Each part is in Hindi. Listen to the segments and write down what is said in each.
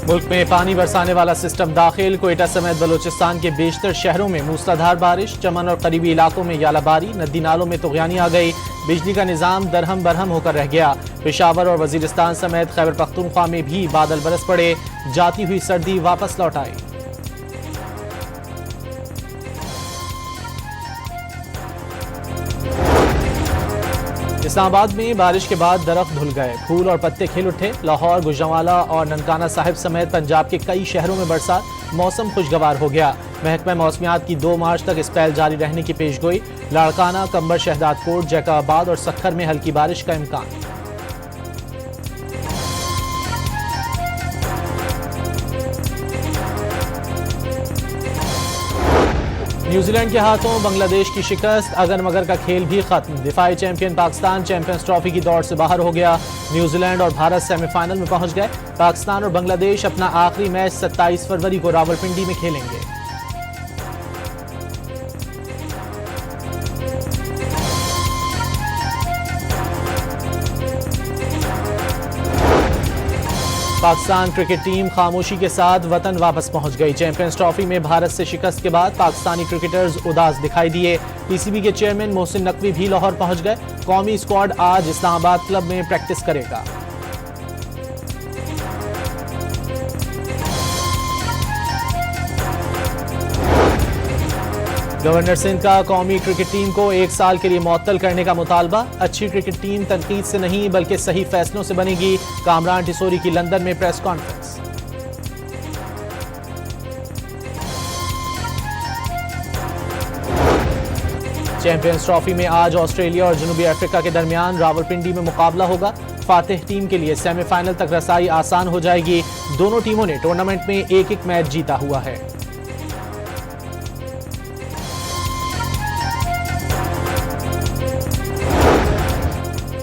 मुल्क में पानी बरसाने वाला सिस्टम दाखिल। कोयटा समेत बलोचिस्तान के बेशतर शहरों में मूसलाधार बारिश। चमन और करीबी इलाकों में यालाबारी। नदी नालों में तुगयानी आ गई। बिजली का निज़ाम दरहम बरहम होकर रह गया। पेशावर और वजीरिस्तान समेत खैबर पख्तूनख्वा में भी बादल बरस पड़े। जाती हुई सर्दी वापस लौट आई। इस्लामाबाद में बारिश के बाद दरख्त धुल गए, फूल और पत्ते खिल उठे। लाहौर, गुजरांवाला और ननकाना साहिब समेत पंजाब के कई शहरों में बरसात। मौसम खुशगवार हो गया। महकमा मौसमियात की 2 मार्च तक स्पेल जारी रहने की पेशगोई। लाड़काना, कंबर, शहदादकोट, जैकाबाद और सक्खर में हल्की बारिश का इम्कान। न्यूजीलैंड के हाथों बांग्लादेश की शिकस्त। अगर मगर का खेल भी खत्म। दिफाई चैंपियन पाकिस्तान चैंपियंस ट्रॉफी की दौड़ से बाहर हो गया। न्यूजीलैंड और भारत सेमीफाइनल में पहुंच गए। पाकिस्तान और बांग्लादेश अपना आखिरी मैच 27 फरवरी को रावलपिंडी में खेलेंगे। पाकिस्तान क्रिकेट टीम खामोशी के साथ वतन वापस पहुंच गई। चैंपियंस ट्रॉफी में भारत से शिकस्त के बाद पाकिस्तानी क्रिकेटर्स उदास दिखाई दिए। पीसीबी के चेयरमैन मोहसिन नकवी भी लाहौर पहुंच गए। कौमी स्क्वाड आज इस्लामाबाद क्लब में प्रैक्टिस करेगा। गवर्नर सिंध का कौमी क्रिकेट टीम को 1 साल के लिए मुअत्तल करने का मुतालबा। अच्छी क्रिकेट टीम तनकीद से नहीं बल्कि सही फैसलों से बनेगी। कामरान टिसोरी की लंदन में प्रेस कॉन्फ्रेंस। चैंपियंस ट्रॉफी में आज ऑस्ट्रेलिया और जनूबी अफ्रीका के दरमियान रावलपिंडी में मुकाबला होगा। फातिह टीम के लिए सेमीफाइनल तक रसाई आसान हो जाएगी। दोनों टीमों ने टूर्नामेंट में एक मैच जीता हुआ है।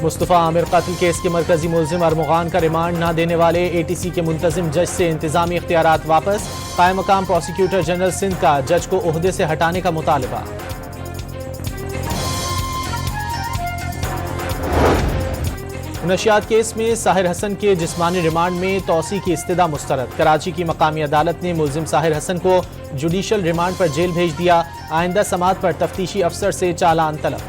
मुस्तफ़ा आमिर कत्ल केस के मरकजी मुलजिम अरमुगान का रिमांड न देने वाले एटीसी के मुंतजिम जज से इंतजामी इख्तियारात वापस। कायम मकाम प्रोसिक्यूटर जनरल सिंध का जज को ओहदे से हटाने का मुतालबा। नशियात केस में साहिर हसन के जिस्मानी रिमांड में तौसी की इस्तदा मुस्तरद। कराची की मकामी अदालत ने मुलजिम साहिर हसन को जुडिशल रिमांड पर जेल भेज दिया। आइंदा समात पर तफ्तीशी अफसर से चालान तलब।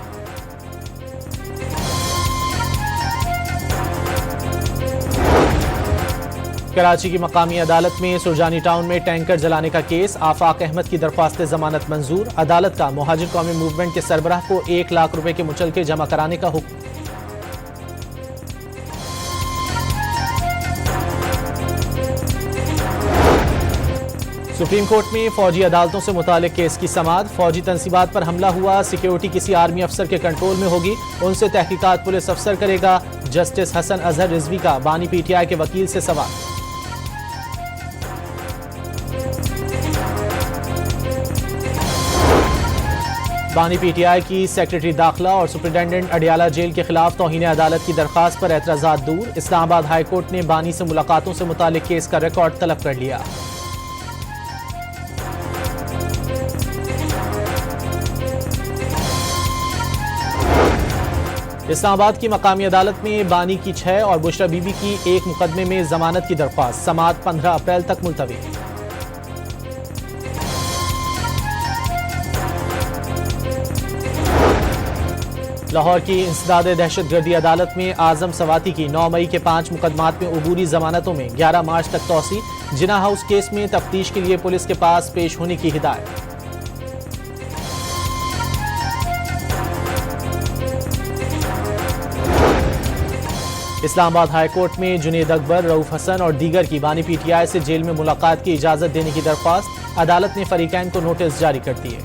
कराची की मकामी अदालत में सुरजानी टाउन में टैंकर जलाने का केस। आफाक अहमद की दरख्वास्त जमानत मंजूर। अदालत का मुहाजिर कौमी मूवमेंट के सरबराह को 1 लाख रुपए के मुचलके जमा कराने का हुक्म। सुप्रीम कोर्ट में फौजी अदालतों से मुतालिक केस की समाअत। फौजी तंसीबात पर हमला हुआ, सिक्योरिटी किसी आर्मी अफसर के कंट्रोल में होगी, उनसे तहकीकात पुलिस अफसर करेगा। जस्टिस हसन अजहर रिजवी का बानी पीटीआई के वकील से सवाल। बानी पीटीआई की सेक्रेटरी दाखिला और सुप्रिंटेंडेंट अडियाला जेल के खिलाफ तौहीन अदालत की दरखास्त पर एतराजात दूर। इस्लामाबाद हाई कोर्ट ने बानी से मुलाकातों से मुतालिक केस का रिकॉर्ड तलब कर लिया। इस्लामाबाद की मकामी अदालत में बानी की 6 और बुशरा बीबी की 1 मुकदमे में जमानत की दरख्वास्त। समाअत 15 अप्रैल तक मुलतवी। लाहौर की इंसदादे दहशतगर्दी अदालत में आजम सवाती की 9 मई के 5 मुकदमात में अबूरी जमानतों में 11 मार्च तक तौसी। जिना हाउस केस में तफ्तीश के लिए पुलिस के पास पेश होने की हिदायत। इस्लामाबाद हाई कोर्ट में जुनेद अकबर, रऊफ हसन और दीगर की बानी पीटीआई से जेल में मुलाकात की इजाजत देने की दरख्वास्त। अदालत ने फरीकैन को नोटिस जारी कर दिए।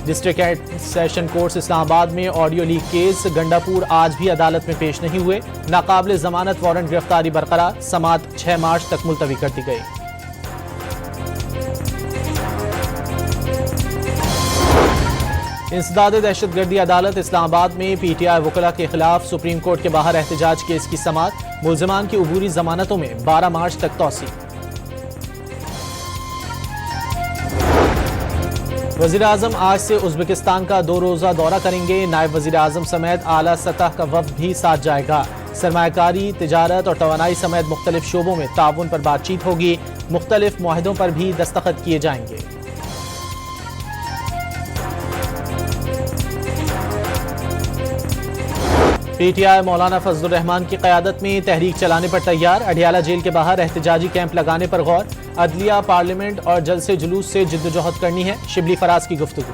डिस्ट्रिक्ट सेशन कोर्ट इस्लामाबाद में ऑडियो लीक केस। गंडापुर आज भी अदालत में पेश नहीं हुए। नाकाबिल जमानत वारंट गिरफ्तारी बरकरार। समाअत 6 मार्च तक मुलतवी कर दी गई। इंसदादे दहशतगर्दी अदालत इस्लामाबाद में पीटीआई वकला के खिलाफ सुप्रीम कोर्ट के बाहर एहतजाज केस की समाअत। मुलजमान की अबूरी जमानतों में 12 मार्च तक तौसी। वज़ीर आज़म आज से उज़्बेकिस्तान का 2 रोज़ा दौरा करेंगे। नायब वज़ीर आज़म समेत आला सतह का वफ़द भी साथ जाएगा। सरमायाकारी, तिजारत और तवानाई समेत मुख्तलिफ शोबों में ताउन पर बातचीत होगी। मुख्तलिफ मुआहदों पर भी दस्तखत किए जाएंगे। पीटीआई मौलाना फजलुर रहमान की क़यादत में तहरीक चलाने पर तैयार। अडियाला जेल के बाहर एहतजाजी कैंप लगाने पर गौर। अदलिया, पार्लियामेंट और जलसे जुलूस से जिद्दोजहद करनी है, शिबली फराज की गुफ्तगू।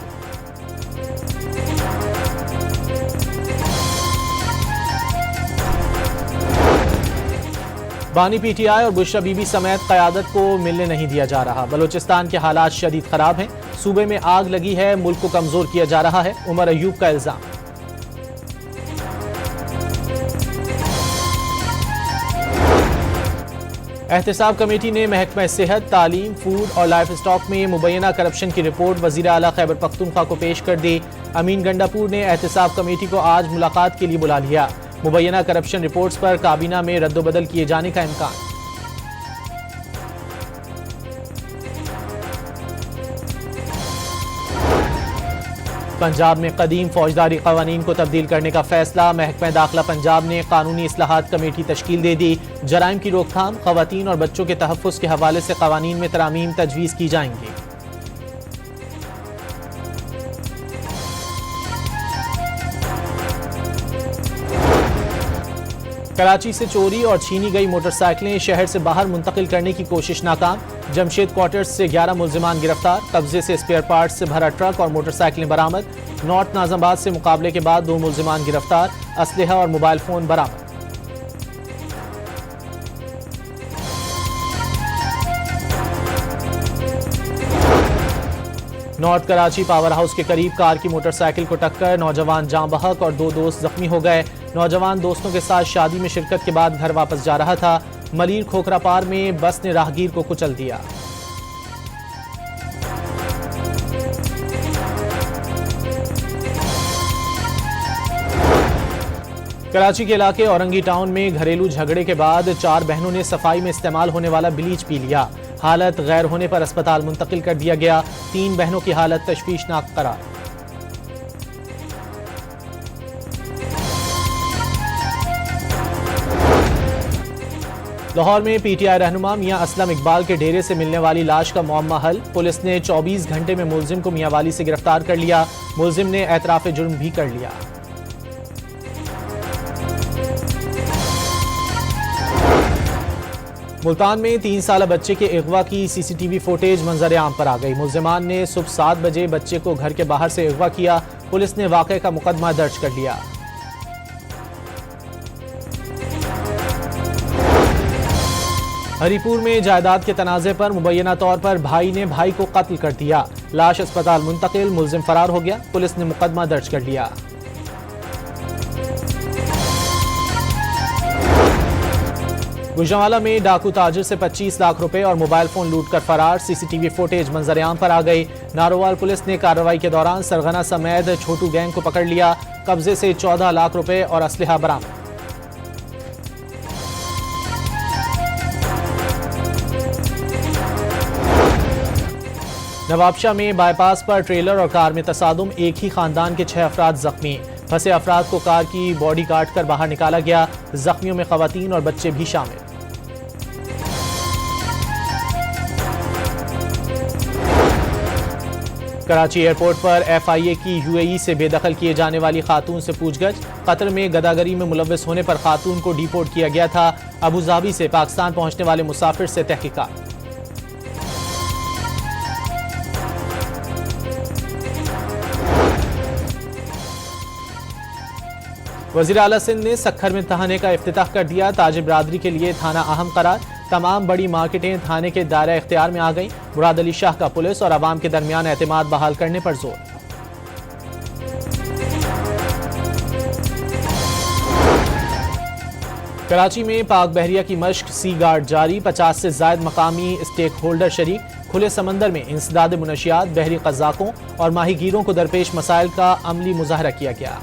बानी पीटीआई और बुशरा बीबी समेत क़यादत को मिलने नहीं दिया जा रहा। बलोचिस्तान के हालात शदीद खराब हैं। सूबे में आग लगी है, मुल्क को कमजोर किया जा रहा है, उमर अयूब का इल्जाम। एहतसाब कमेटी ने महकमा सेहत, तालीम, फूड और लाइफ स्टॉक में मुबैना करप्शन की रिपोर्ट वज़ीर आला खैबर पख्तूनख्वा को पेश कर दी। अमीन गंडापुर ने एहतसाब कमेटी को आज मुलाकात के लिए बुला लिया। मुबैना करप्शन रिपोर्ट्स पर काबीना में रद्दोबदल किए जाने का इम्कान। पंजाब में कदीम फौजदारी कवानीन को तब्दील करने का फैसला। महकमा दाखिला पंजाब ने कानूनी इस्लाहात कमेटी तश्कील दे दी। जराइम की रोकथाम, खवातीन और बच्चों के तहफ़्फ़ुज़ के हवाले से कवानीन में तरामीम तजवीज़ की जाएंगी। कराची से चोरी और छीनी गई मोटरसाइकिलें शहर से बाहर मुंतकिल करने की कोशिश नाकाम। जमशेद क्वार्टर्स से 11 मुल्जिमान गिरफ्तार। कब्जे से स्पेयर पार्ट्स से भरा ट्रक और मोटरसाइकिलें बरामद। नॉर्थ नाज़माबाद से मुकाबले के बाद 2 मुल्जिमान गिरफ्तार। असलहा और मोबाइल फोन बरामद। नॉर्थ कराची पावर हाउस के करीब कार की मोटरसाइकिल को टक्कर, नौजवान जाँ बहक और 2 दोस्त जख्मी हो गए। नौजवान दोस्तों के साथ शादी में शिरकत के बाद घर वापस जा रहा था। मलीर खोखरा पार में बस ने राहगीर को कुचल दिया। कराची के इलाके औरंगी टाउन में घरेलू झगड़े के बाद 4 बहनों ने सफाई में इस्तेमाल होने वाला ब्लीच पी लिया। हालत गैर होने पर अस्पताल मुंतकिल कर दिया गया। 3 बहनों की हालत तशवीशनाक करार। लाहौर में पीटीआई रहनुमा मियां असलम इकबाल के डेरे से मिलने वाली लाश का मुअम्मा हल। पुलिस ने 24 घंटे में मुलजिम को मियांवाली से गिरफ्तार कर लिया। मुलजिम ने एतराफ जुर्म भी कर लिया। मुल्तान में 3 साल बच्चे के अगवा की सीसीटीवी फुटेज मंजर आम पर आ गई। मुल्जिमान ने सुबह 7 बजे बच्चे को घर के बाहर से अगवा किया। पुलिस ने वाक़े का मुकदमा दर्ज कर लिया। हरीपुर में जायदाद के तनाज़े पर मुबैना तौर पर भाई ने भाई को कत्ल कर दिया। लाश अस्पताल मुंतकिल, मुल्जिम फरार हो गया। पुलिस ने मुकदमा दर्ज कर लिया। गुजरांवाला में डाकू ताजिर से 25 लाख रुपए और मोबाइल फोन लूटकर फरार। सीसीटीवी फुटेज मंजर-ए-आम पर आ गई। नारोवाल पुलिस ने कार्रवाई के दौरान सरगना समेत छोटू गैंग को पकड़ लिया। कब्जे से 14 लाख रुपए और असलहा बरामद। नवाबशाह में बाईपास पर ट्रेलर और कार में तसादुम, एक ही खानदान के 6 अफराद जख्मी। फंसे अफराद को कार की बॉडी काट कर बाहर निकाला गया। जख्मियों में खवातीन और बच्चे भी शामिल। कराची एयरपोर्ट पर FIA की UAE से बेदखल किए जाने वाली खातून से पूछगछ। कतर में गदागरी में मुलव्वस होने पर खातून को डिपोर्ट किया गया था। अबू धाबी से पाकिस्तान पहुंचने वाले मुसाफिर से तहकीकात। वज़ीर आला सिंध ने सखर में थाने का इफ्तिताह कर दिया। ताजिर बरादरी के लिए थाना अहम करार। तमाम बड़ी मार्केटें थाने के दायरा इख्तियार में आ गईं। मुराद अली शाह का पुलिस और आवाम के दरमियान एतमाद बहाल करने पर जोर। कराची में पाक बहरिया की मश्क, सी गार्ड जारी। 50 से ज्यादा मकामी स्टेक होल्डर शरीक। खुले समंदर में इंसदाद मुनशियात, बहरी कज़ाकों और माहीगीरों को दरपेश मसाइल का अमली मुजाहरा किया गया।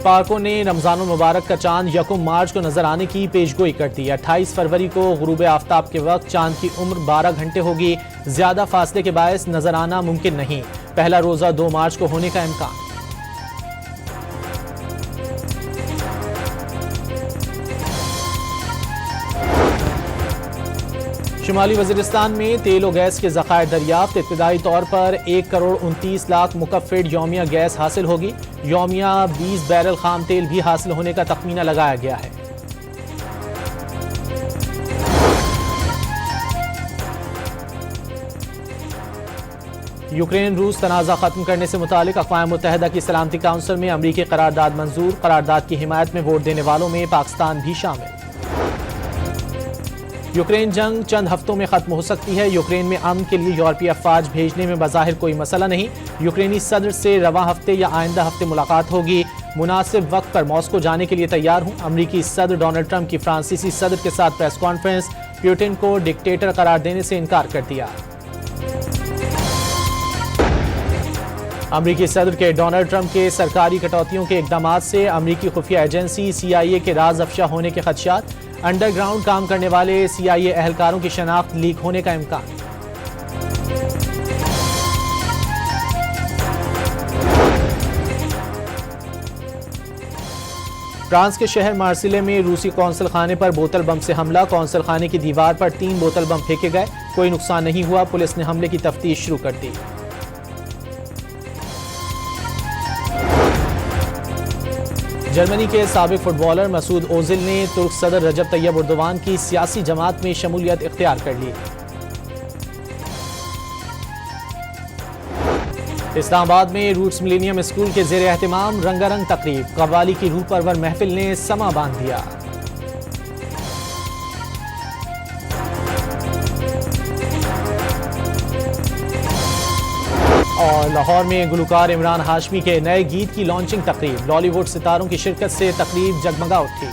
पार्कों ने रमजान मुबारक का चांद 1 मार्च को नजर आने की पेशगोई कर दी। 28 फरवरी को गुरूब आफ्ताब के वक्त चांद की उम्र 12 घंटे होगी। ज्यादा फासले के बायस नजर आना मुमकिन नहीं। पहला रोजा 2 मार्च को होने का इम्कान। शुमाली वजीरिस्तान में तेल और गैस के ज़खायर दरियाफ्त। इब्तदाई तौर पर 1 करोड़ 29 लाख मुकफ़्फ़िड यौमिया गैस हासिल होगी। यौमिया 20 बैरल खाम तेल भी हासिल होने का तखमीना लगाया गया है। यूक्रेन रूस तनाज़ा खत्म करने से मुतालिक अक़वाम मुत्तहिदा की सलामती काउंसिल में अमरीकी करारदाद मंजूर। करारदाद की हिमायत में वोट देने वालों में पाकिस्तान भी शामिल। यूक्रेन जंग चंद हफ्तों में खत्म हो सकती है। यूक्रेन में अमन के लिए यूरोपीय अफवाज भेजने में बज़ाहिर कोई मसला नहीं। यूक्रेनी सदर से रवां हफ्ते या आइंदा हफ्ते मुलाकात होगी। मुनासिब वक्त पर मॉस्को जाने के लिए तैयार हूं। अमरीकी सदर डोनाल्ड ट्रंप की फ्रांसीसी सदर के साथ प्रेस कॉन्फ्रेंस। पुतिन को डिक्टेटर करार देने से इनकार कर दिया। अमरीकी सदर के डोनाल्ड ट्रंप के सरकारी कटौतियों के इकदामात से अमरीकी खुफिया एजेंसी CIA के राज अफशा होने के खदशात। अंडरग्राउंड काम करने वाले CIA अहलकारों की शनाख्त लीक होने का इम्कान। फ्रांस के शहर मार्सिले में रूसी कौंसल खाने पर बोतल बम से हमला। कौंसल खाने की दीवार पर 3 बोतल बम फेंके गए। कोई नुकसान नहीं हुआ। पुलिस ने हमले की तफ्तीश शुरू कर दी। जर्मनी के साबिक फुटबॉलर मसूद ओजिल ने तुर्क सदर रजब तैयब एर्दोगान की सियासी जमात में शमूलियत इख्तियार कर ली। इस्लामाबाद में रूट्स मिलेनियम स्कूल के ज़ेर एहतमाम रंगारंग तकरीब। कव्वाली की रूह परवर महफिल ने समा बांध दिया। और लाहौर में गुलकार इमरान हाशमी के नए गीत की लॉन्चिंग तकरीब। बॉलीवुड सितारों की शिरकत से तकरीब जगमगा उठी।